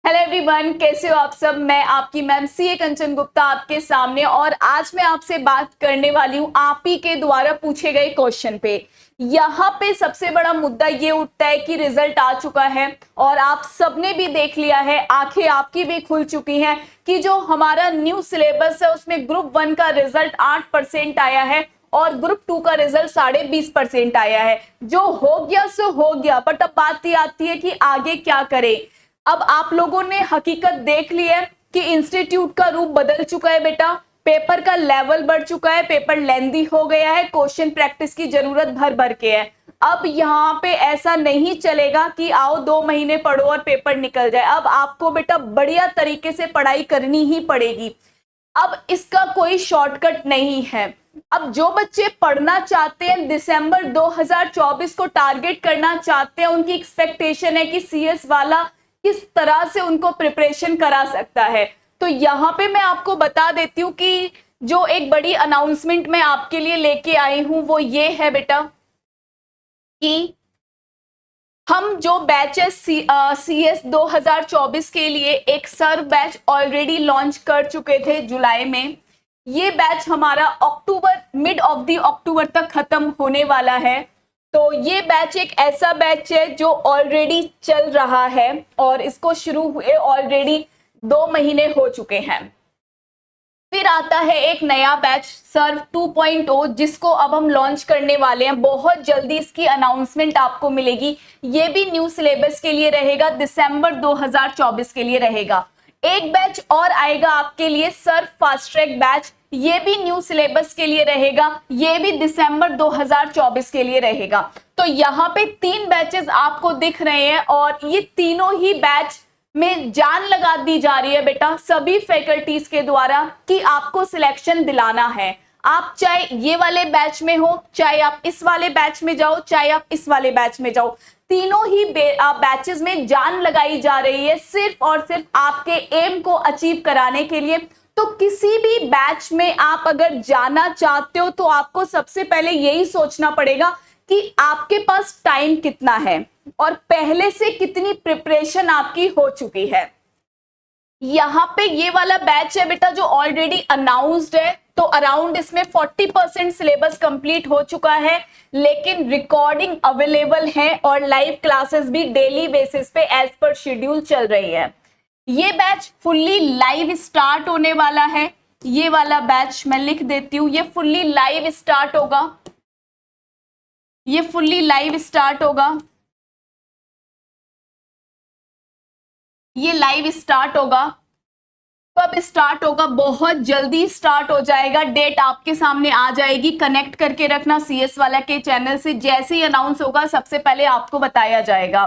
Hello everyone, कैसे हो आप सब। मैं आपकी मैम सीए कंचन गुप्ता आपके सामने, और आज मैं आपसे बात करने वाली हूँ आप ही के द्वारा पूछे गए क्वेश्चन पे। यहाँ पे सबसे बड़ा मुद्दा ये उठता है कि रिजल्ट आ चुका है और आप सबने भी देख लिया है, आंखें आपकी भी खुल चुकी हैं कि जो हमारा न्यू सिलेबस है उसमें ग्रुप 1 का रिजल्ट 8% आया है और ग्रुप 2 का रिजल्ट 20.5% आया है। जो हो गया सो हो गया, बट अब बात ये आती है कि आगे क्या करें। अब आप लोगों ने हकीकत देख ली है कि इंस्टीट्यूट का रूप बदल चुका है बेटा, पेपर का लेवल बढ़ चुका है, पेपर लेंदी हो गया है, क्वेश्चन प्रैक्टिस की जरूरत भर भर के है। अब यहाँ पे ऐसा नहीं चलेगा कि आओ 2 महीने पढ़ो और पेपर निकल जाए। अब आपको बेटा बढ़िया तरीके से पढ़ाई करनी ही पड़ेगी। अब इसका कोई शॉर्टकट नहीं है। अब जो बच्चे पढ़ना चाहते हैं, दिसंबर 2024 को टारगेट करना चाहते हैं, उनकी एक्सपेक्टेशन है कि सीएस वाला किस तरह से उनको प्रिपरेशन करा सकता है। तो यहाँ पे मैं आपको बता देती हूँ कि जो एक बड़ी अनाउंसमेंट मैं आपके लिए लेके आई हूँ वो ये है बेटा कि हम जो बैच है CS 2024 के लिए एक सर्व बैच ऑलरेडी लॉन्च कर चुके थे जुलाई में। ये बैच हमारा अक्टूबर, मिड ऑफ द अक्टूबर तक खत्म होने वाला है। तो ये बैच एक ऐसा बैच है जो ऑलरेडी चल रहा है और इसको शुरू हुए ऑलरेडी 2 महीने हो चुके हैं। फिर आता है एक नया बैच सर्व 2.0 जिसको अब हम लॉन्च करने वाले हैं। बहुत जल्दी इसकी अनाउंसमेंट आपको मिलेगी। ये भी न्यू सिलेबस के लिए रहेगा, दिसंबर 2024 के लिए रहेगा। एक बैच और आएगा आपके लिए सर्व फास्ट ट्रैक बैच, ये भी न्यू सिलेबस के लिए रहेगा, ये भी दिसंबर 2024 के लिए रहेगा। तो यहाँ पे 3 बैचेस आपको दिख रहे हैं और ये तीनों ही बैच में जान लगा दी जा रही है बेटा सभी फैकल्टीज के द्वारा कि आपको सिलेक्शन दिलाना है। आप चाहे ये वाले बैच में हो, चाहे आप इस वाले बैच में जाओ, चाहे आप इस वाले बैच में जाओ, तीनों ही बैचेस में जान लगाई जा रही है सिर्फ और सिर्फ आपके एम को अचीव कराने के लिए। तो किसी भी बैच में आप अगर जाना चाहते हो तो आपको सबसे पहले यही सोचना पड़ेगा कि आपके पास टाइम कितना है और पहले से कितनी प्रिपरेशन आपकी हो चुकी है। यहाँ पे ये वाला बैच है बेटा जो ऑलरेडी अनाउंस्ड है, तो अराउंड इसमें 40% सिलेबस कंप्लीट हो चुका है, लेकिन रिकॉर्डिंग अवेलेबल है और लाइव क्लासेस भी डेली बेसिस पे एज पर शेड्यूल चल रही है। ये बैच फुल्ली लाइव स्टार्ट होने वाला है। ये वाला बैच मैं लिख देती हूँ, ये फुल्ली लाइव स्टार्ट होगा, ये फुल्ली लाइव स्टार्ट होगा, ये लाइव स्टार्ट होगा। कब स्टार्ट होगा? बहुत जल्दी स्टार्ट हो जाएगा, डेट आपके सामने आ जाएगी। कनेक्ट करके रखना सीएस वाला के चैनल से, जैसे ही अनाउंस होगा सबसे पहले आपको बताया जाएगा।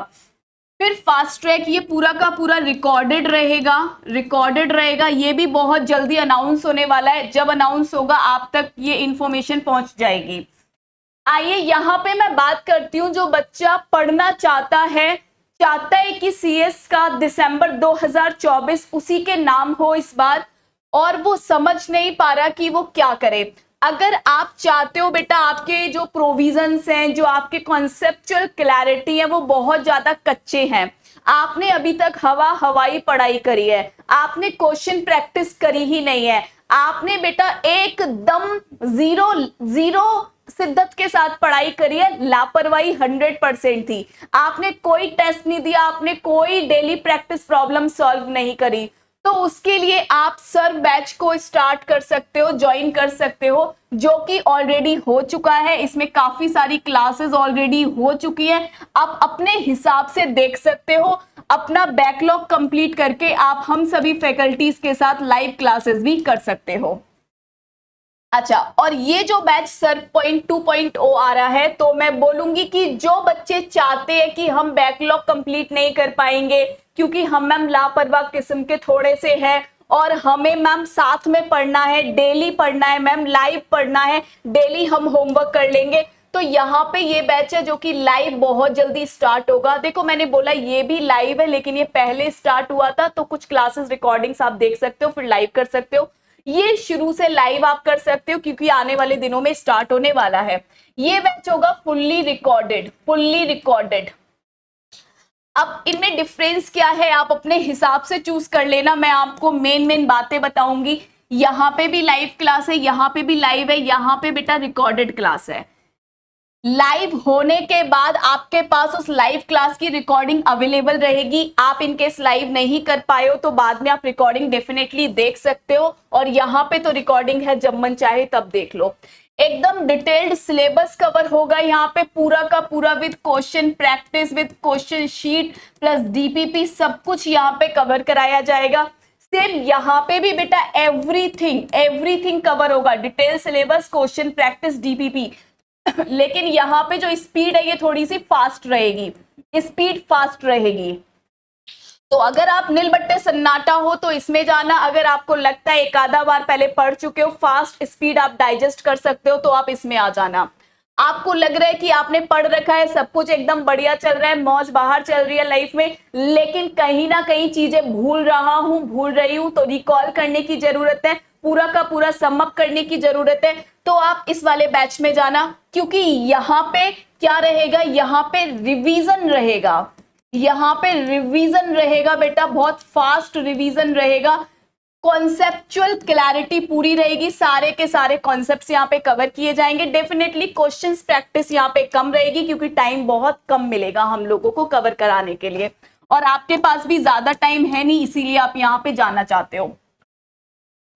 फिर फास्ट ट्रैक, ये पूरा का पूरा रिकॉर्डेड रहेगा, रिकॉर्डेड रहेगा, ये भी बहुत जल्दी अनाउंस होने वाला है। जब अनाउंस होगा आप तक ये इंफॉर्मेशन पहुंच जाएगी। आइए यहाँ पे मैं बात करती हूँ, जो बच्चा पढ़ना चाहता है कि सीएस का दिसंबर 2024 उसी के नाम हो इस बार, और वो समझ नहीं पा रहा कि वो क्या करे। अगर आप चाहते हो बेटा, आपके जो प्रोविजंस हैं, जो आपके कॉन्सेप्चुअल क्लैरिटी है वो बहुत ज्यादा कच्चे हैं, आपने अभी तक हवाई पढ़ाई करी है, आपने क्वेश्चन प्रैक्टिस करी ही नहीं है, आपने बेटा एकदम जीरो शिद्दत के साथ पढ़ाई करी है, लापरवाही 100% थी, आपने कोई टेस्ट नहीं दिया, आपने कोई डेली प्रैक्टिस प्रॉब्लम सॉल्व नहीं करी, तो उसके लिए आप सर्व बैच को स्टार्ट कर सकते हो, ज्वाइन कर सकते हो, जो कि ऑलरेडी हो चुका है। इसमें काफी सारी क्लासेस ऑलरेडी हो चुकी है, आप अपने हिसाब से देख सकते हो। अपना बैकलॉग कंप्लीट करके आप हम सभी फैकल्टीज के साथ लाइव क्लासेस भी कर सकते हो। अच्छा, और ये जो बैच सर 2.0 आ रहा है, तो मैं बोलूंगी कि जो बच्चे चाहते हैं कि हम बैकलॉग कंप्लीट नहीं कर पाएंगे क्योंकि हम मैम लापरवाह किस्म के थोड़े से हैं और हमें मैम साथ में पढ़ना है, डेली पढ़ना है मैम, लाइव पढ़ना है, डेली हम होमवर्क कर लेंगे, तो यहाँ पे ये बैच है जो कि लाइव बहुत जल्दी स्टार्ट होगा। देखो मैंने बोला ये भी लाइव है, लेकिन ये पहले स्टार्ट हुआ था, तो कुछ क्लासेस रिकॉर्डिंग्स आप देख सकते हो, फिर लाइव कर सकते हो। ये शुरू से लाइव आप कर सकते हो क्योंकि आने वाले दिनों में स्टार्ट होने वाला है। ये बैच होगा फुल्ली रिकॉर्डेड, फुल्ली रिकॉर्डेड। अब इनमें डिफरेंस क्या है आप अपने हिसाब से चूज कर लेना, मैं आपको मेन बातें बताऊंगी। यहाँ पे भी लाइव क्लास है, यहाँ पे भी लाइव है, यहाँ पे बेटा रिकॉर्डेड क्लास है। लाइव होने के बाद आपके पास उस लाइव क्लास की रिकॉर्डिंग अवेलेबल रहेगी। आप इनकेस लाइव नहीं कर पाए हो तो बाद में आप रिकॉर्डिंग डेफिनेटली देख सकते हो, और यहाँ पे तो रिकॉर्डिंग है, जब मन चाहे तब देख लो। एकदम डिटेल्ड सिलेबस कवर होगा यहाँ पे पूरा का पूरा, with question practice, with question sheet plus DPP, सब कुछ यहाँ पे कवर कराया जाएगा। सेम यहाँ पे भी बेटा एवरीथिंग कवर होगा, detail syllabus, question practice, DPP. लेकिन यहाँ पे जो स्पीड है ये थोड़ी सी फास्ट रहेगी, स्पीड फास्ट रहेगी। तो अगर आप नील बट्टे सन्नाटा हो तो इसमें जाना, अगर आपको लगता है एक आधा बार पहले पढ़ चुके हो, फास्ट स्पीड आप डाइजेस्ट कर सकते हो, तो आप इसमें आ जाना। आपको लग रहा है कि आपने पढ़ रखा है, सब कुछ एकदम बढ़िया चल रहा है, मौज बाहर चल रही है लाइफ में, लेकिन कहीं ना कहीं चीजें भूल रही हूं, तो रिकॉल करने की जरूरत है, पूरा का पूरा समअप करने की जरूरत है, तो आप इस वाले बैच में जाना। क्योंकि यहाँ पे क्या रहेगा, यहाँ पे रिवीजन रहेगा, यहाँ पे रिवीजन रहेगा बेटा, बहुत फास्ट रिवीजन रहेगा, कॉन्सेप्चुअल क्लैरिटी पूरी रहेगी, सारे के सारे कॉन्सेप्ट्स यहाँ पे कवर किए जाएंगे। डेफिनेटली क्वेश्चंस प्रैक्टिस यहाँ पे कम रहेगी क्योंकि टाइम बहुत कम मिलेगा हम लोगों को कवर कराने के लिए, और आपके पास भी ज्यादा टाइम है नहीं, इसीलिए आप यहाँ पे जाना चाहते हो।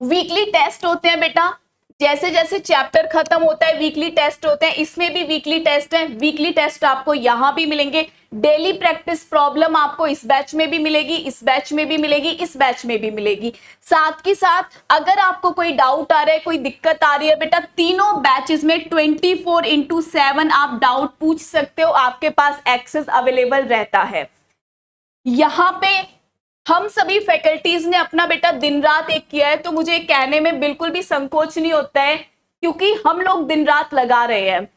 वीकली टेस्ट होते हैं बेटा, जैसे जैसे चैप्टर खत्म होता है वीकली टेस्ट होते हैं, इसमें भी वीकली टेस्ट है। वीकली टेस्ट आपको यहाँ भी मिलेंगे। डेली प्रैक्टिस प्रॉब्लम आपको इस बैच में भी मिलेगी, इस बैच में भी मिलेगी, इस बैच में भी मिलेगी। साथ के साथ अगर आपको कोई डाउट आ रहा है, कोई दिक्कत आ रही है बेटा, तीनों बैचेस में 24/7 आप डाउट पूछ सकते हो, आपके पास एक्सेस अवेलेबल रहता है। यहाँ पे हम सभी फैकल्टीज ने अपना बेटा दिन रात एक किया है, तो मुझे कहने में बिल्कुल भी संकोच नहीं होता है, क्योंकि हम लोग दिन रात लगा रहे हैं।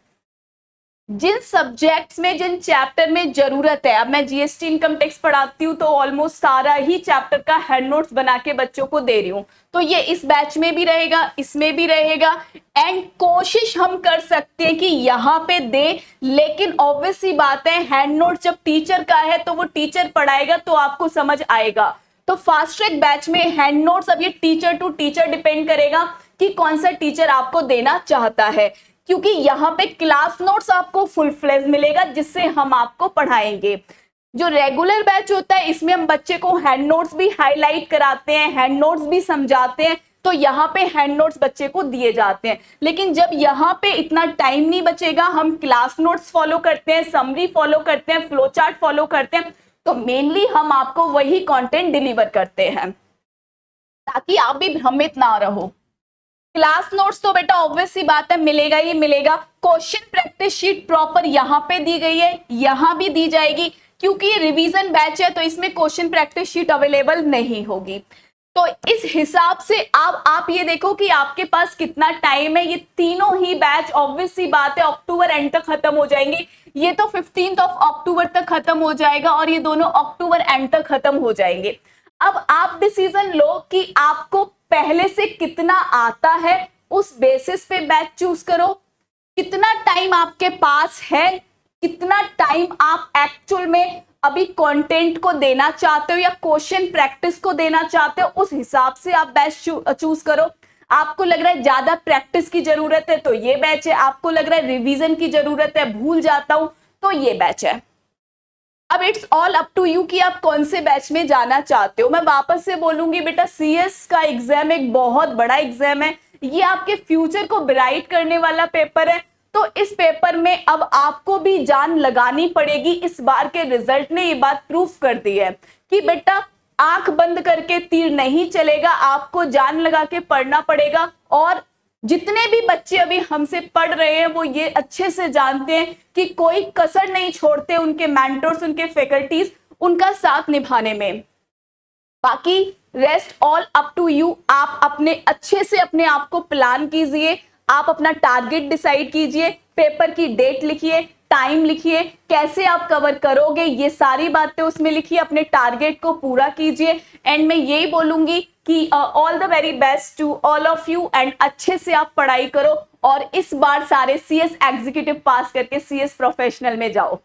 जिन सब्जेक्ट्स में, जिन चैप्टर में जरूरत है, अब मैं जीएसटी इनकम टैक्स पढ़ाती हूँ तो ऑलमोस्ट सारा ही चैप्टर का हैंड नोट्स बना के बच्चों को दे रही हूँ, तो ये इस बैच में भी रहेगा, इसमें भी रहेगा। एंड कोशिश हम कर सकते हैं कि यहाँ पे दे, लेकिन ऑब्वियस सी बात है हैंड नोट जब टीचर का है तो वो टीचर पढ़ाएगा तो आपको समझ आएगा। तो फास्ट ट्रैक बैच में हैंड नोट्स, अब ये टीचर टू टीचर डिपेंड करेगा कि कौन सा टीचर आपको देना चाहता है, क्योंकि यहाँ पे क्लास नोट्स आपको फुल फ्लेज मिलेगा जिससे हम आपको पढ़ाएंगे। जो रेगुलर बैच होता है इसमें हम बच्चे को हैंड नोट्स भी हाईलाइट कराते हैं, हैंड नोट्स भी समझाते हैं, तो यहाँ पे हैंड नोट्स बच्चे को दिए जाते हैं। लेकिन जब यहाँ पे इतना टाइम नहीं बचेगा, हम क्लास नोट्स फॉलो करते हैं, समरी फॉलो करते हैं, फ्लो चार्ट फॉलो करते हैं, तो मेनली हम आपको वही कंटेंट डिलीवर करते हैं ताकि आप भी भ्रमित ना रहो। क्लास नोट्स तो बेटा ऑब्वियस सी बात है मिलेगा ही मिलेगा। क्वेश्चन प्रैक्टिस शीट प्रॉपर यहाँ पे दी गई है, यहाँ भी दी जाएगी, क्योंकि ये रिवीजन बैच है तो इसमें क्वेश्चन प्रैक्टिस शीट अवेलेबल नहीं होगी। तो इस हिसाब से आप ये देखो कि आपके पास कितना टाइम है। ये तीनों ही बैच ऑब्वियस सी बात है अक्टूबर एंड तक खत्म हो जाएंगे। ये तो 15 अक्टूबर तक खत्म हो जाएगा और ये दोनों अक्टूबर एंड तक खत्म हो जाएंगे। अब आप डिसीजन लो कि आपको पहले से कितना आता है, उस बेसिस पे बैच चूज करो। कितना टाइम आपके पास है, कितना टाइम आप एक्चुअल में अभी कंटेंट को देना चाहते हो या क्वेश्चन प्रैक्टिस को देना चाहते हो, उस हिसाब से आप बैच चूज करो। आपको लग रहा है ज्यादा प्रैक्टिस की जरूरत है तो ये बैच है, आपको लग रहा है रिवीजन की जरूरत है, भूल जाता हूं, तो ये बैच है। अब it's all up to you कि आप कौन से बैच में जाना चाहते हो। मैं वापस से बोलूंगी बेटा, सीएस का एग्जाम एक बहुत बड़ा एग्जाम है, ये आपके फ्यूचर को ब्राइट करने वाला पेपर है। तो इस पेपर में अब आपको भी जान लगानी पड़ेगी। इस बार के रिजल्ट ने ये बात प्रूफ कर दी है कि बेटा आंख बंद करके तीर नहीं चलेगा, आपको जान लगा के पढ़ना पड़ेगा। और जितने भी बच्चे अभी हमसे पढ़ रहे हैं वो ये अच्छे से जानते हैं कि कोई कसर नहीं छोड़ते उनके मेंटर्स, उनके फैकल्टीज उनका साथ निभाने में। बाकी rest all up to you. आप अपने अच्छे से अपने आप को प्लान कीजिए, आप अपना टारगेट डिसाइड कीजिए, पेपर की डेट लिखिए, टाइम लिखिए, कैसे आप कवर करोगे ये सारी बातें उसमें लिखिए, अपने टारगेट को पूरा कीजिए। एंड मैं यही बोलूंगी कि all the very best to all of you and अच्छे से आप पढ़ाई करो और इस बार सारे सीएस एग्जीक्यूटिव पास करके सीएस प्रोफेशनल में जाओ।